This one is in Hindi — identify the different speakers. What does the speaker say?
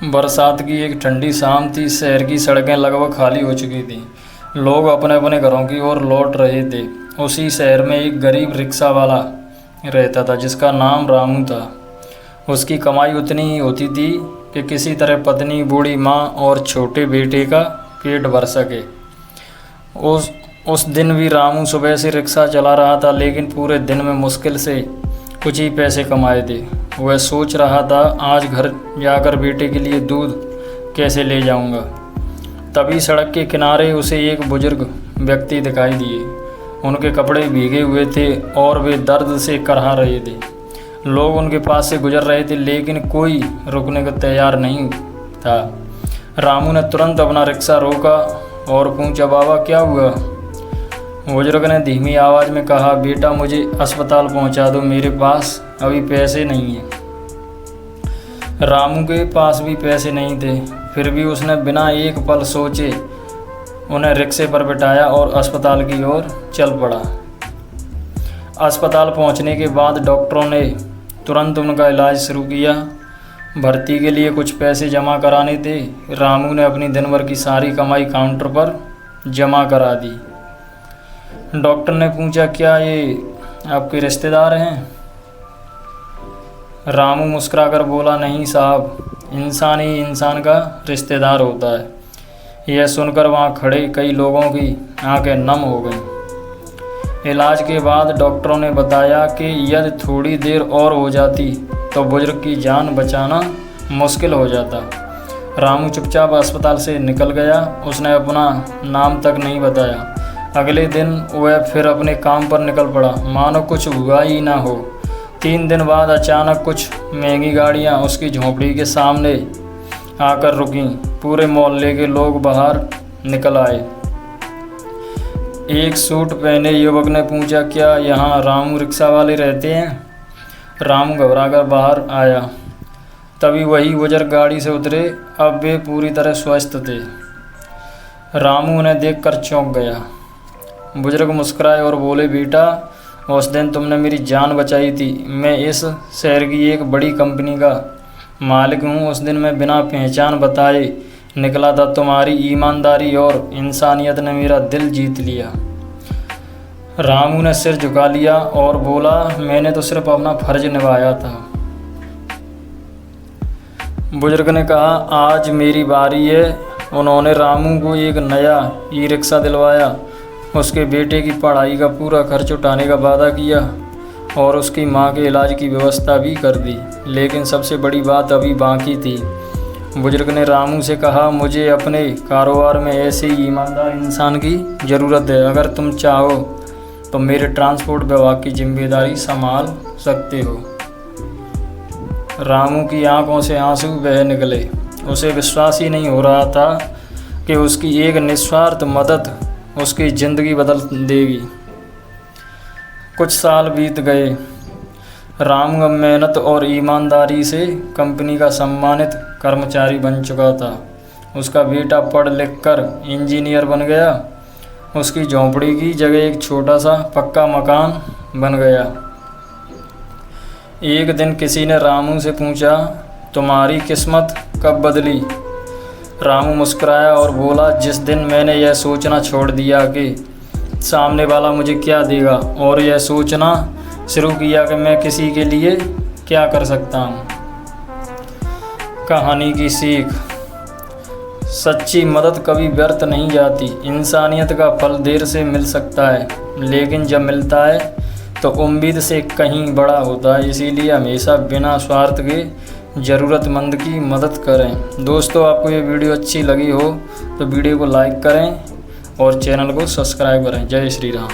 Speaker 1: बरसात की एक ठंडी शाम थी। शहर की सड़कें लगभग खाली हो चुकी थीं। लोग अपने अपने घरों की ओर लौट रहे थे। उसी शहर में एक गरीब रिक्शा वाला रहता था जिसका नाम रामू था। उसकी कमाई उतनी ही होती थी कि किसी तरह पत्नी, बूढ़ी माँ और छोटे बेटे का पेट भर सके। उस दिन भी रामू सुबह से रिक्शा चला रहा था, लेकिन पूरे दिन में मुश्किल से कुछ ही पैसे कमाए थे। वह सोच रहा था, आज घर जाकर बेटे के लिए दूध कैसे ले जाऊंगा। तभी सड़क के किनारे उसे एक बुजुर्ग व्यक्ति दिखाई दिए। उनके कपड़े भीगे हुए थे और वे दर्द से कराह रहे थे। लोग उनके पास से गुजर रहे थे, लेकिन कोई रुकने को तैयार नहीं था। रामू ने तुरंत अपना रिक्शा रोका और पूछा, बाबा क्या हुआ? बुजुर्ग ने धीमी आवाज़ में कहा, बेटा मुझे अस्पताल पहुंचा दो, मेरे पास अभी पैसे नहीं हैं। रामू के पास भी पैसे नहीं थे, फिर भी उसने बिना एक पल सोचे उन्हें रिक्शे पर बिठाया और अस्पताल की ओर चल पड़ा। अस्पताल पहुंचने के बाद डॉक्टरों ने तुरंत उनका इलाज शुरू किया। भर्ती के लिए कुछ पैसे जमा कराने थे। रामू ने अपनी दिन भर की सारी कमाई काउंटर पर जमा करा दी। डॉक्टर ने पूछा, क्या ये आपके रिश्तेदार हैं? रामू मुस्कुराकर बोला, नहीं साहब, इंसान ही इंसान का रिश्तेदार होता है। यह सुनकर वहाँ खड़े कई लोगों की आंखें नम हो गईं। इलाज के बाद डॉक्टरों ने बताया कि यदि थोड़ी देर और हो जाती तो बुजुर्ग की जान बचाना मुश्किल हो जाता। रामू चुपचाप अस्पताल से निकल गया। उसने अपना नाम तक नहीं बताया। अगले दिन वह फिर अपने काम पर निकल पड़ा, मानो कुछ हुआ ही ना हो। 3 दिन बाद अचानक कुछ महंगी गाड़ियां उसकी झोंपड़ी के सामने आकर रुकीं। पूरे मोहल्ले के लोग बाहर निकल आए। एक सूट पहने युवक ने पूछा, क्या यहाँ रामू रिक्शा वाले रहते हैं? रामू घबराकर बाहर आया। तभी वही बुजुर्ग गाड़ी से उतरे। अब वे पूरी तरह स्वस्थ थे। रामू उन्हें देखकर चौंक गया। बुजुर्ग मुस्कुराए और बोले, बेटा उस दिन तुमने मेरी जान बचाई थी। मैं इस शहर की एक बड़ी कंपनी का मालिक हूँ। उस दिन मैं बिना पहचान बताए निकला था। तुम्हारी ईमानदारी और इंसानियत ने मेरा दिल जीत लिया। रामू ने सिर झुका लिया और बोला, मैंने तो सिर्फ अपना फर्ज निभाया था। बुजुर्ग ने कहा, आज मेरी बारी है। उन्होंने रामू को एक नया ई रिक्शा दिलवाया, उसके बेटे की पढ़ाई का पूरा खर्च उठाने का वादा किया और उसकी मां के इलाज की व्यवस्था भी कर दी। लेकिन सबसे बड़ी बात अभी बाकी थी। बुजुर्ग ने रामू से कहा, मुझे अपने कारोबार में ऐसे ही ईमानदार इंसान की ज़रूरत है। अगर तुम चाहो तो मेरे ट्रांसपोर्ट विभाग की जिम्मेदारी संभाल सकते हो। रामू की आंखों से आंसू बह निकले। उसे विश्वास ही नहीं हो रहा था कि उसकी एक निस्वार्थ मदद उसकी ज़िंदगी बदल देगी। कुछ साल बीत गए। रामू अब मेहनत और ईमानदारी से कंपनी का सम्मानित कर्मचारी बन चुका था। उसका बेटा पढ़ लिख कर इंजीनियर बन गया। उसकी झोंपड़ी की जगह एक छोटा सा पक्का मकान बन गया। एक दिन किसी ने रामू से पूछा, तुम्हारी किस्मत कब बदली? रामू मुस्कुराया और बोला, जिस दिन मैंने यह सोचना छोड़ दिया कि सामने वाला मुझे क्या देगा और यह सोचना शुरू किया कि मैं किसी के लिए क्या कर सकता हूँ। कहानी की सीख, सच्ची मदद कभी व्यर्थ नहीं जाती। इंसानियत का फल देर से मिल सकता है, लेकिन जब मिलता है तो उम्मीद से कहीं बड़ा होता है। इसीलिए हमेशा बिना स्वार्थ के ज़रूरतमंद की मदद करें। दोस्तों, आपको ये वीडियो अच्छी लगी हो तो वीडियो को लाइक करें और चैनल को सब्सक्राइब करें। जय श्री राम।